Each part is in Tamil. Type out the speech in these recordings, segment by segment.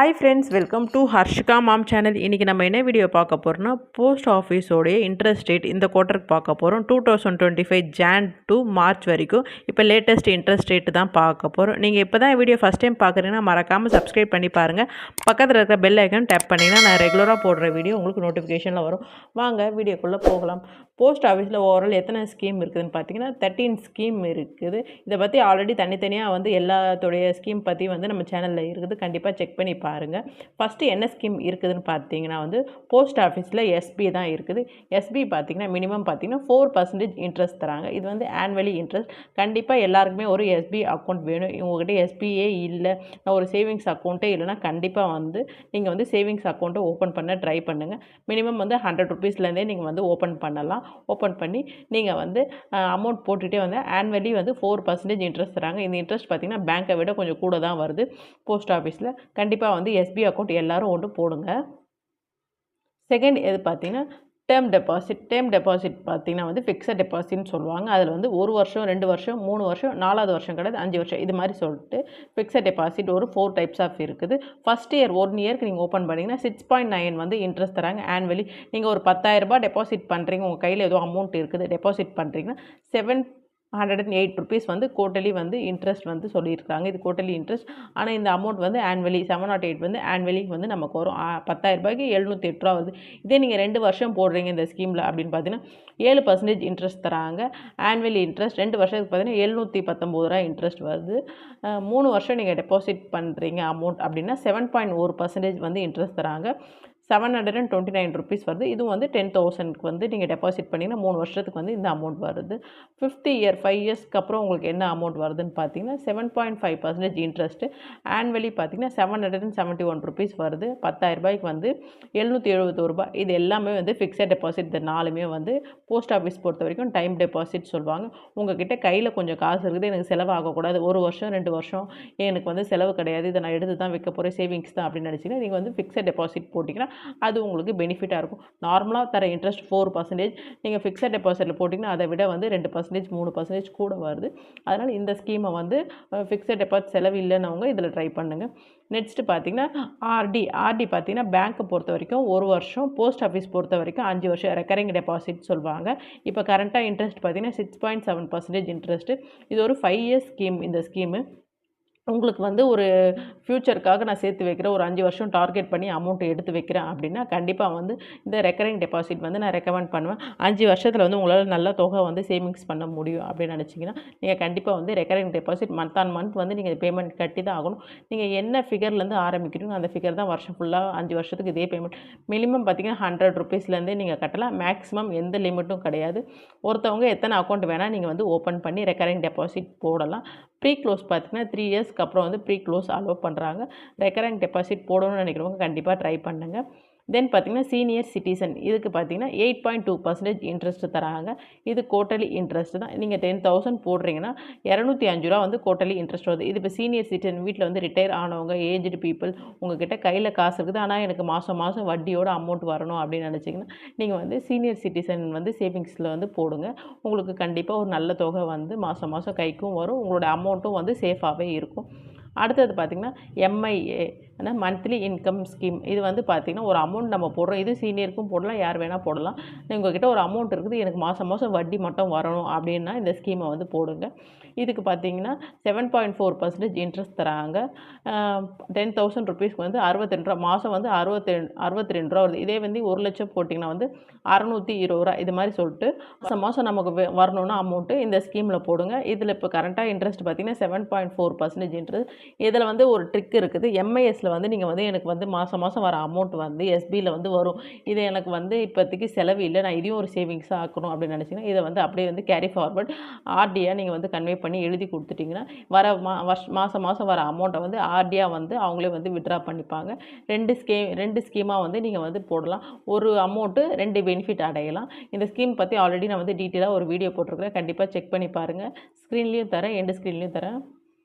Hi friends, welcome to Harshika ma'am channel. இன்றைக்கி நம்ம என்ன வீடியோ பார்க்க போகிறோம்னா, போஸ்ட் ஆஃபீஸோடைய இன்ட்ரெஸ்ட் ரேட் இந்த குவார்ட்டருக்கு பார்க்க போகிறோம். 2025 ஜான் டு மார்ச் வரைக்கும் இப்போ லேட்டஸ்ட் இன்ட்ரெஸ்ட் ரேட்டு தான் பார்க்க போகிறோம். நீங்கள் இப்போ தான் வீடியோ ஃபஸ்ட் டைம் பார்க்குறீங்கன்னா மறக்காமல் சப்ஸ்கிரைப் பண்ணி பாருங்கள். பக்கத்தில் இருக்கிற பெல் ஐக்கன் டேப் பண்ணிங்கன்னா நான் ரெகுலராக போடுற வீடியோ உங்களுக்கு நோட்டிஃபிகேஷனில் வரும். வாங்க வீடியோக்குள்ளே போகலாம். போஸ்ட் ஆஃபீஸில் ஓவரால் எத்தனை ஸ்கீம் இருக்குதுன்னு பார்த்தீங்கன்னா 13 ஸ்கீம் இருக்குது. இதை பற்றி ஆல்ரெடி தனித்தனியாக வந்து எல்லாத்துடைய ஸ்கீம் பற்றி வந்து நம்ம சேனலில் இருக்குது. கண்டிப்பாக செக் பண்ணி பாருங்கள். ஃபஸ்ட்டு என்ன ஸ்கீம் இருக்குதுன்னு பார்த்தீங்கன்னா வந்து போஸ்ட் ஆஃபீஸில் எஸ்பி தான் இருக்குது. எஸ்பி பார்த்தீங்கன்னா மினிமம் பார்த்தீங்கன்னா 4% இன்ட்ரெஸ்ட் தராங்க. இது வந்து ஆனுவலி இன்ட்ரெஸ்ட். கண்டிப்பாக எல்லாருக்குமே ஒரு எஸ்பி அக்கௌண்ட் வேணும். உங்கள்கிட்ட எஸ்பியே இல்லை, நான் ஒரு சேவிங்ஸ் அக்கௌண்ட்டே இல்லைனா கண்டிப்பாக வந்து நீங்கள் வந்து சேவிங்ஸ் அக்கௌண்ட்டை ஓப்பன் பண்ண ட்ரை பண்ணுங்கள். மினிமம் வந்து 100 ருபீஸ்லேருந்தே நீங்கள் வந்து ஓப்பன் பண்ணலாம். ஓப்பன் பண்ணி நீங்கள் வந்து அமௌண்ட் போட்டுகிட்டே வந்து ஆனுவலி வந்து 4% இன்ட்ரெஸ்ட் தராங்க. இந்த இன்ட்ரெஸ்ட் பார்த்திங்கன்னா பேங்க்கை விட கொஞ்சம் கூட தான் வருது போஸ்ட் ஆஃபீஸில். கண்டிப்பாக வந்து எஸ்பி அக்கௌண்ட் எல்லோரும் ஒன்று போடுங்க. செகண்ட் எது பார்த்தீங்கன்னா டேர்ம் டெபாசிட். டேர்ம் டெபாசிட் பார்த்திங்கன்னா வந்து ஃபிக்ஸட் டெபாசிட்னு சொல்லுவாங்க. அதில் வந்து 1 வருஷம், 2 வருஷம், 3 வருஷம், 4வது வருஷம் கிடையாது, 5 வருஷம், இது மாதிரி சொல்லிட்டு ஃபிக்ஸட் டெபாசிட் ஒரு 4 டைப்ஸ் ஆஃப் இருக்குது. ஃபஸ்ட் இயர் 1 இயருக்கு நீங்கள் ஓப்பன் பண்ணிங்கன்னா 6.9 வந்து இன்ட்ரெஸ்ட் தராங்க ஆனுவலி. நீங்கள் ஒரு 10,000 ரூபாய் டெபாசிட் பண்ணுறீங்க, உங்கள் கையில் ஏதோ அமௌண்ட் இருக்குது, டெபாசிட் பண்ணுறீங்கன்னா 708 ருபீஸ் வந்து குவார்ட்டர்லி வந்து இன்ட்ரெஸ்ட் வந்து சொல்லியிருக்காங்க. இது குவார்ட்டர்லி இன்ட்ரெஸ்ட். ஆனால் இந்த அமௌண்ட் வந்து ஆனுவலி 708 வந்து ஆனுவலி வந்து நமக்கு வரும். 10,000 ரூபாய்க்கு 708 ரூபா வருது. இதே நீங்கள் 2 வருஷம் போடுறீங்க இந்த ஸ்கீமில் அப்படின்னு பார்த்தீங்கன்னா 7% இன்ட்ரெஸ்ட் தராங்க. ஆனுவலி இன்ட்ரெஸ்ட் 2 வருஷத்துக்கு பார்த்தீங்கன்னா 719 ரூபா இன்ட்ரெஸ்ட் வருது. 3 வருஷம் நீங்கள் டெபாசிட் பண்ணுறீங்க அமௌண்ட் அப்படின்னா 7.1% வந்து இன்ட்ரெஸ்ட் தராங்க. 729 ருபீஸ் வருது. இதுவும் வந்து 10,000க்கு வந்து நீங்கள் டெபாசிட் பண்ணிங்கன்னா 3 வருஷத்துக்கு வந்து இந்த அமௌண்ட் வருது. 5th இயர் 5 இயர்ஸ்க்கு அப்புறம் உங்களுக்கு என்ன அமௌண்ட் வருதுன்னு பார்த்தீங்கன்னா 7.5% இன்ட்ரெஸ்ட்டு. ஆனுவலி பார்த்தீங்கன்னா 771 ருபீஸ் வருது. 10,000 ரூபாய்க்கு வந்து 771 ரூபாய். இது எல்லாமே வந்து ஃபிக்ஸட் டெபாசிட். இந்த 4மே வந்து போஸ்ட் ஆஃபீஸ் பொறுத்த வரைக்கும் டைம் டெபாசிட் சொல்லுவாங்க. உங்கள்கிட்ட கையில் கொஞ்சம் காசு இருக்குது, எனக்கு செலவு ஆகக்கூடாது, 1 வருஷம் 2 வருஷம் எனக்கு வந்து செலவு கிடையாது, இதை நான் எடுத்து தான் வைக்க போகிறேன், சேவிங்ஸ் தான் அப்படின்னு நினச்சிங்கன்னா நீங்கள் வந்து ஃபிக்ஸட் டெபாசிட் போட்டிங்கன்னா அது உங்களுக்கு பெனிஃபிட்டாக இருக்கும். நார்மலாக தர இன்ட்ரெஸ்ட் 4%. நீங்கள் ஃபிக்ஸட் டெபாசிட்டில் போட்டிங்கன்னா அதை விட வந்து 2%, 3% கூட வருது. அதனால் இந்த ஸ்கீமை வந்து ஃபிக்ஸட் டெபாசிட் செலவு இல்லைன்னவங்க இதில் ட்ரை பண்ணுங்கள். நெக்ஸ்ட்டு பார்த்தீங்கன்னா ஆர்டி. ஆர்டி பார்த்தீங்கன்னா பேங்க்கை பொறுத்த வரைக்கும் 1 வருஷம், போஸ்ட் ஆஃபீஸ் பொறுத்த வரைக்கும் 5 வருஷம் ரெக்கரிங் டெபாசிட் சொல்லுவாங்க. இப்போ கரண்ட்டாக இன்ட்ரெஸ்ட் பார்த்தீங்கன்னா 6.7% இன்ட்ரெஸ்ட்டு. இது ஒரு 5 இயர்ஸ் ஸ்கீம். இந்த ஸ்கீமு உங்களுக்கு வந்து ஒரு ஃப்யூச்சருக்காக நான் சேர்த்து வைக்கிறேன், ஒரு 5 வருஷம் டார்கெட் பண்ணி அமௌண்ட் எடுத்து வைக்கிறேன் அப்படின்னா கண்டிப்பாக வந்து இந்த ரெக்கரிங் டெபாசிட் வந்து நான் ரெக்கமெண்ட் பண்ணுவேன். 5 வருஷத்தில் வந்து உங்களால் நல்ல தொகை வந்து சேவிங்ஸ் பண்ண முடியும் அப்படின்னு நினச்சிங்கன்னா நீங்கள் கண்டிப்பாக வந்து recurring deposit month on month வந்து நீங்கள் பேமெண்ட் கட்டி தான் ஆகணும். நீங்கள் என்ன ஃபிகர்லேருந்து ஆரம்பிக்கிறீங்க அந்த ஃபிகர் தான் வருஷம் ஃபுல்லாக 5 வருஷத்துக்கு இதே பேமெண்ட். மினிமம் பார்த்தீங்கன்னா 100 ருபீஸ்லேருந்தே நீங்கள் கட்டலாம். மேக்ஸிமம் எந்த லிமிட்டும் கிடையாது. ஒருத்தவங்க எத்தனை அக்கௌண்ட் வேணால் நீங்கள் வந்து ஓப்பன் பண்ணி ரெக்கரிங் டெபாசிட் போடலாம். ப்ரீ க்ளோஸ் பார்த்தீங்கன்னா 3 இயர்ஸ்க்கு அப்புறம் வந்து ப்ரீ க்ளோஸ் அலோவ் பண்ணுறாங்க. ரெக்கரிங் டெபாசிட் போடணும்னு நினைக்கிறவங்க கண்டிப்பாக ட்ரை பண்ணுங்கள். தென் பார்த்தீங்கன்னா சீனியர் சிட்டிசன். இதுக்கு பார்த்தீங்கன்னா 8.2% இன்ட்ரெஸ்ட் தராங்க. இது குவார்ட்டர்லி இன்ட்ரெஸ்ட் தான். நீங்கள் 10,000 போடுறீங்கன்னா 205 ரூபா வந்து குவார்ட்டர்லி இன்ட்ரெஸ்ட் வருது. இது இப்போ சீனியர் சிட்டிசன், வீட்டில் வந்து ரிட்டையர் ஆனவங்க, ஏஜ்டு பீப்புள், உங்கள்கிட்ட கையில் காசு இருக்குது ஆனால் எனக்கு மாதம் மாதம் வட்டியோட அமௌண்ட் வரணும் அப்படின்னு நினச்சிங்கன்னா நீங்கள் வந்து சீனியர் சிட்டிசன் வந்து சேவிங்ஸில் வந்து போடுங்க. உங்களுக்கு கண்டிப்பாக ஒரு நல்ல தொகை வந்து மாதம் மாதம் கைக்கும் வரும். உங்களோட அமௌண்ட்டும் வந்து சேஃபாகவே இருக்கும். அடுத்தது பார்த்திங்கன்னா எம்ஐஏ மந்த்லி இன்கம் ஸ்கீம். இது வந்து பார்த்திங்கன்னா ஒரு அமௌண்ட் நம்ம போடுறோம். இது சீனியருக்கும் போடலாம், யார் வேணால் போடலாம். உங்கள்கிட்ட ஒரு அமௌண்ட் இருக்குது, எனக்கு மாதம் மாதம் வட்டி மட்டும் வரணும் அப்படின்னா இந்த ஸ்கீமை வந்து போடுங்க. இதுக்கு பார்த்தீங்கன்னா 7.4% இன்ட்ரெஸ்ட் தராங்க. 10,000 ருபீஸ்க்கு வந்து 62 ரூபா மாதம் வந்து 62 ரூபா வருது. இதே வந்து 1 லட்சம் போட்டிங்கன்னா வந்து 620 ரூபா. இது மாதிரி சொல்லிட்டு மாதம் மாதம் நமக்கு வரணும்னா அமௌண்ட்டு இந்த ஸ்கீமில் போடுங்க. இதில் இப்போ கரண்ட்டாக இன்ட்ரெஸ்ட் பார்த்தீங்கன்னா 7.4% இன்ட்ரெஸ்ட். இதில் வந்து ஒரு ட்ரிக் இருக்குது. எம்ஐஎஸில் வந்து நீங்கள் வந்து எனக்கு வந்து மாதம் மாதம் வர அமௌண்ட் வந்து எஸ்பியில் வந்து வரும், இது எனக்கு வந்து இப்போதைக்கு செலவு இல்லை, நான் இதையும் ஒரு சேவிங்ஸாக ஆக்கணும் அப்படின்னு நினச்சிங்கன்னா இதை வந்து அப்படியே வந்து கேரி ஃபார்வர்ட் ஆர்டியாக நீங்கள் வந்து கன்வே பண்ணி எழுதி கொடுத்துட்டிங்கன்னா வர மாதம் மாதம் வர அமௌண்ட்டை வந்து ஆர்டியாக வந்து அவங்களே வந்து வித்ட்ரா பண்ணிப்பாங்க. 2 ஸ்கீமாக வந்து நீங்கள் வந்து போடலாம். ஒரு அமௌண்ட்டு 2 பெனிஃபிட் அடையலாம். இந்த ஸ்கீம் பற்றி ஆல்ரெடி நான் வந்து டீட்டெயிலாக ஒரு வீடியோ போட்டிருக்கிறேன். கண்டிப்பாக செக் பண்ணி பாருங்கள். ஸ்க்ரீன்லேயும் தரேன், எண்டு ஸ்க்ரீன்லேயும் தரேன்.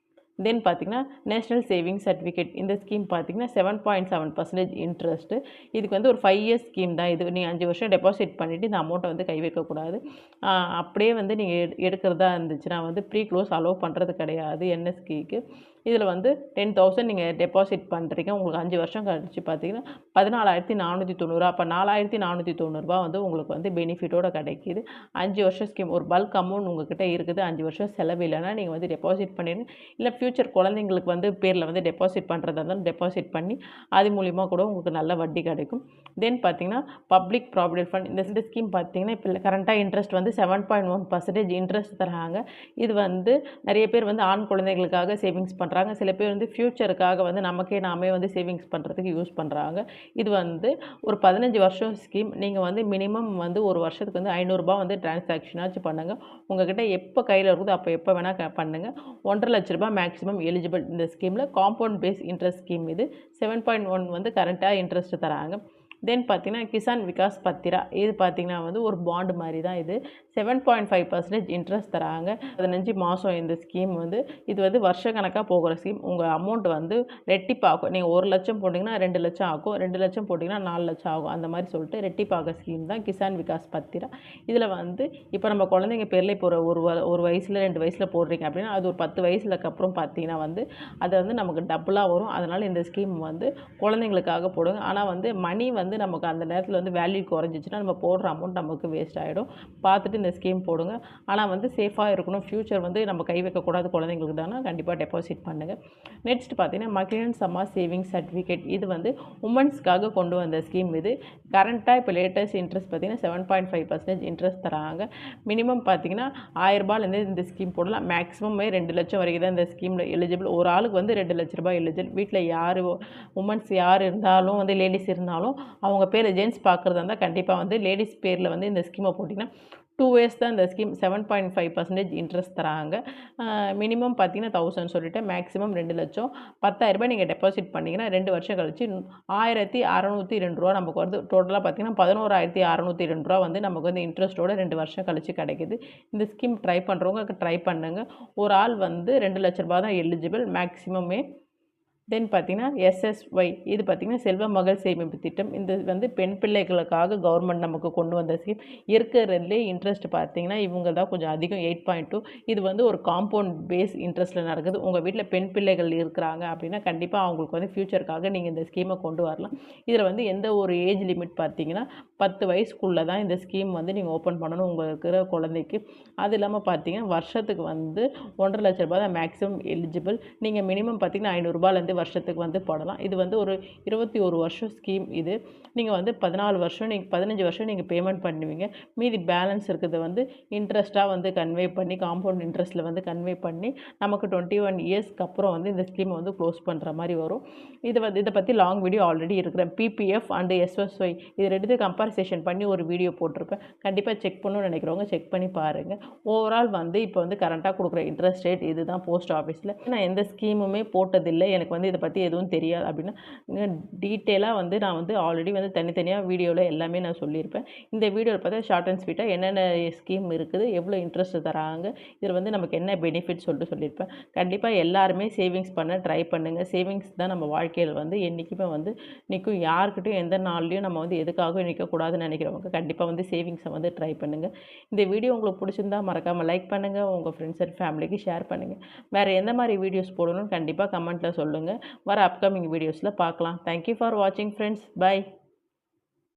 தென் பார்த்தீங்கன்னா நேஷ்னல் சேவிங் சர்டிஃபிகேட். இந்த ஸ்கீம் பார்த்தீங்கன்னா 7.7% இன்ட்ரெஸ்ட்டு. இதுக்கு வந்து ஒரு 5 இயர்ஸ் ஸ்கீம் தான். இது நீங்கள் 5 வருஷம் டெபாசிட் பண்ணிவிட்டு இந்த அமௌண்ட்டை வந்து கை வைக்கக்கூடாது. அப்படியே வந்து நீங்கள் எடுக்கிறதா இருந்துச்சுன்னா வந்து ப்ரீ க்ளோஸ் அலோவ் பண்ணுறது கிடையாது என்எஸ்கிக்கு. இதில் வந்து 10,000 நீங்கள் டெபாசிட் பண்ணுறீங்க. உங்களுக்கு 5 வருஷம் கழிச்சு பார்த்தீங்கன்னா 14,490. அப்போ 4,490 வந்து உங்களுக்கு வந்து பெனிஃபிட்டோட கிடைக்கிது. 5 வருஷம் ஸ்கீம். ஒரு பல்க் அமௌண்ட் உங்ககிட்ட இருக்குது, 5 வருஷம் செலவு இல்லைன்னா நீங்கள் வந்து டெபாசிட் பண்ணிடுங்க. இல்லை ஃப்யூச்சர் குழந்தைங்களுக்கு வந்து பேரில் வந்து டெபாசிட் பண்ணுறதா இருந்தாலும் டெபாசிட் பண்ணி அது மூலிமா கூட உங்களுக்கு நல்ல வட்டி கிடைக்கும். தென் பார்த்தீங்கன்னா பப்ளிக் ப்ராவிடென்ட் ஃபண்ட். இந்த ஸ்கீம் பார்த்தீங்கன்னா இப்போ கரண்ட்டாக இன்ட்ரெஸ்ட் வந்து 7.1% இன்ட்ரெஸ்ட் தராங்க. இது வந்து நிறைய பேர் வந்து ஆண் குழந்தைகளுக்காக சேவிங்ஸ் பண்ணுறாங்க. சில பேர் வந்து ஃப்யூச்சருக்காக வந்து நமக்கே நாமே வந்து சேவிங்ஸ் பண்ணுறதுக்கு யூஸ் பண்ணுறாங்க. இது வந்து ஒரு 15 வருஷம் ஸ்கீம். நீங்கள் வந்து மினிமம் வந்து ஒரு வருஷத்துக்கு வந்து ரூ. 500 வந்து டிரான்சாக்ஷனாச்சும் பண்ணுங்கள். உங்கள்கிட்ட எப்போ கையில் இருக்குதோ அப்போ எப்போ வேணால் பண்ணுங்கள். ₹1,50,000 மேக்ஸிமம் எலிஜிபிள் இந்த ஸ்கீமில். காம்பவுண்ட் பேஸ் இன்ட்ரெஸ்ட் ஸ்கீம் இது. 7.1 வந்து கரண்ட்டாக இன்ட்ரெஸ்ட் தராங்க. தென் பார்த்தீங்கன்னா கிசான் விகாஸ் பத்திரா. இது பார்த்தீங்கன்னா வந்து ஒரு பாண்டு மாதிரி தான் இது. 7.5% இன்ட்ரெஸ்ட் தராங்க. 15 மாதம் இந்த ஸ்கீம் வந்து. இது வந்து வருஷ கணக்காக போகிற ஸ்கீம். உங்கள் அமௌண்ட் வந்து ரெட்டிப்பாகும். நீங்கள் 1 லட்சம் போட்டிங்கன்னா 2 லட்சம் ஆகும், 2 லட்சம் போட்டிங்கன்னா 4 லட்சம் ஆகும். அந்த மாதிரி சொல்லிட்டு ரெட்டிப்பாக ஸ்கீம் தான் கிசான் விகாஸ் பத்திரா. இதில் வந்து இப்போ நம்ம குழந்தைங்க பேரில் இப்போ ஒரு வயசில் 2 வயசில் போடுறீங்க அப்படின்னா அது ஒரு 10 வயசுக்கு அப்புறம் பார்த்தீங்கன்னா வந்து அது வந்து நமக்கு டபுளாக வரும். அதனால் இந்த ஸ்கீம் வந்து குழந்தைங்களுக்காக போடுங்க. ஆனால் வந்து மணி வந்து நமக்கு அந்த நேரத்தில் வந்து வேல்யூ குறைஞ்சிச்சுன்னா நம்ம போடுற அமௌண்ட் நமக்கு வேஸ்ட் ஆகிடும். பார்த்துட்டு இந்த ஸ்கீம் போடுங்க. ஆனால் வந்து சேஃபாக இருக்கணும். ஃப்யூச்சர் வந்து நம்ம கை வைக்கக்கூடாது குழந்தைங்களுக்கு தானே. கண்டிப்பாக டெபாசிட் பண்ணுங்கள். நெக்ஸ்ட் பார்த்தீங்கன்னா மகிழன் சம்மா சேவிங்ஸ் சர்டிஃபிகேட். இது வந்து உமன்ஸ்க்காக கொண்டு வந்த ஸ்கீம் இது. கரண்ட்டாக இப்போ லேட்டஸ்ட் இன்ட்ரெஸ்ட் பார்த்தீங்கன்னா 7.5% இன்ட்ரெஸ்ட் தராங்க. மினிமம் பார்த்தீங்கன்னா ₹1000 இந்த ஸ்கீம் போடலாம். மேக்ஸிமமே 2 லட்சம் வரைக்கும் தான் இந்த ஸ்கீமில் எலிஜிபிள். ஒரு ஆளுக்கு வந்து ₹2,00,000 எலிஜிபிள். வீட்டில் யார் உமன்ஸ் யார் இருந்தாலும் வந்து லேடிஸ் இருந்தாலும் அவங்க பேர் ஜென்ட்ஸ் பார்க்குறதா இருந்தால் கண்டிப்பாக வந்து லேடிஸ் பேரில் வந்து இந்த ஸ்கீமை போட்டிங்கன்னா 2 இயர்ஸ் தான் இந்த ஸ்கீம். 7.5% இன்ட்ரெஸ்ட் தராங்க. மினிமம் பார்த்தீங்கன்னா 1000 சொல்லிவிட்டேன். மேக்ஸிமம் 2 லட்சம். ₹10,000 நீங்கள் டெபாசிட் பண்ணிங்கன்னா 2 வருஷம் கழிச்சு ₹1,602 நமக்கு வருது. டோட்டலாக பார்த்தீங்கன்னா ₹11,602 வந்து நமக்கு வந்து இன்ட்ரெஸ்ட்டோட 2 வருஷம் கழிச்சு கிடைக்கிது. இந்த ஸ்கீம் ட்ரை பண்ணுறவங்க ட்ரை பண்ணுங்கள். ஒரு ஆள் வந்து ₹2,00,000 தான் எலிஜிபிள் மேக்ஸிமமே. தென் பார்த்தீங்கன்னா எஸ்எஸ்ஒய். இது பார்த்தீங்கன்னா செல்வ மகள் சேமிப்பு திட்டம். இந்த வந்து பெண் பிள்ளைகளுக்காக கவர்மெண்ட் நமக்கு கொண்டு வந்த ஸ்கீம். இருக்கிறதுலே இன்ட்ரெஸ்ட் பார்த்தீங்கன்னா இவங்க தான் கொஞ்சம் அதிகம் 8.2. இது வந்து ஒரு காம்பவுண்ட் பேஸ் இன்ட்ரெஸ்ட்டில் நடக்குது. உங்கள் வீட்டில் பெண் பிள்ளைகள் இருக்கிறாங்க அப்படின்னா கண்டிப்பாக அவங்களுக்கு வந்து ஃப்யூச்சருக்காக நீங்கள் இந்த ஸ்கீமை கொண்டு வரலாம். இதில் வந்து எந்த ஒரு ஏஜ் லிமிட் பார்த்தீங்கன்னா 10 வயசுக்குள்ளே தான் இந்த ஸ்கீம் வந்து நீங்கள் ஓப்பன் பண்ணணும் உங்களுக்கு இருக்கிற குழந்தைக்கு. அது இல்லாமல் பார்த்தீங்கன்னா வருஷத்துக்கு வந்து ₹1,50,000 தான் மேக்ஸிமம் எலிஜிபிள். நீங்கள் மினிமம் பார்த்தீங்கன்னா ₹500 வருஷத்துக்கு வந்து போடலாம். இது வந்து ஒரு 21 வருஷம் ஸ்கீம் இது. நீங்கள் வந்து 14 வருஷம் 15 வருஷம் நீங்கள் பேமெண்ட் பண்ணுவீங்க. மீதி பேலன்ஸ் இருக்கிறது வந்து இன்ட்ரெஸ்ட்டாக வந்து கன்வே பண்ணி காம்பவுண்ட் இன்ட்ரெஸ்ட்டில் வந்து கன்வே பண்ணி நமக்கு 21 இயர்ஸ்க்கு அப்புறம் வந்து இந்த ஸ்கீமை வந்து க்ளோஸ் பண்ணுற மாதிரி வரும். இதை பற்றி லாங் வீடியோ ஆல்ரெடி இருக்கிறேன். பிபிஎஃப் அண்ட் எஸ்எஸ்ஒய் இது ரெண்டுத்தையும் கம்பேரிசேஷன் பண்ணி ஒரு வீடியோ போட்டிருப்பேன். கண்டிப்பாக செக் பண்ணணும்னு நினைக்கிறவங்க செக் பண்ணி பாருங்கள். ஓவரால் வந்து இப்போ வந்து கரண்ட்டாக கொடுக்குற இன்ட்ரெஸ்ட் ரேட் இது தான் போஸ்ட் ஆஃபீஸில். நான் எந்த ஸ்கீமுமே போட்டதில்லை, எனக்கு வந்து இதை பற்றி எதுவும் தெரியாது அப்படின்னா டீட்டெயிலாக வந்து நான் வந்து ஆல்ரெடி வந்து தனித்தனியாக வீடியோவில் எல்லாமே நான் சொல்லியிருப்பேன். இந்த வீடியோவில் பார்த்தா ஷார்ட் அண்ட் ஸ்வீட்டாக என்னென்ன ஸ்கீம் இருக்குது, எவ்வளோ இன்ட்ரெஸ்ட் தராங்க, இதில் வந்து நமக்கு என்ன பெனிஃபிட் சொல்லிட்டு சொல்லியிருப்பேன். கண்டிப்பாக எல்லாருமே சேவிங்ஸ் பண்ண ட்ரை பண்ணுங்கள். சேவிங்ஸ் தான் நம்ம வாழ்க்கையில் வந்து என்றைக்குமே வந்து நிற்கும். யாருக்கிட்டையும் எந்த நாள்லையும் நம்ம வந்து எதுக்காகவும் நிற்கக்கூடாதுன்னு நினைக்கிறவங்க கண்டிப்பாக வந்து சேவிங்ஸை வந்து ட்ரை பண்ணுங்கள். இந்த வீடியோ உங்களுக்கு பிடிச்சிருந்தா மறக்காமல் லைக் பண்ணுங்கள், உங்கள் ஃப்ரெண்ட்ஸ் அண்ட் ஃபேமிலிக்கு ஷேர் பண்ணுங்கள். வேறு எந்த மாதிரி வீடியோஸ் போடணும்னு கண்டிப்பாக கமெண்ட்டில் சொல்லுங்கள். வர அப்கமிங் வீடியோஸில் பார்க்கலாம். தேங்க்யூ ஃபார் வாட்சிங் ஃப்ரெண்ட்ஸ். பை.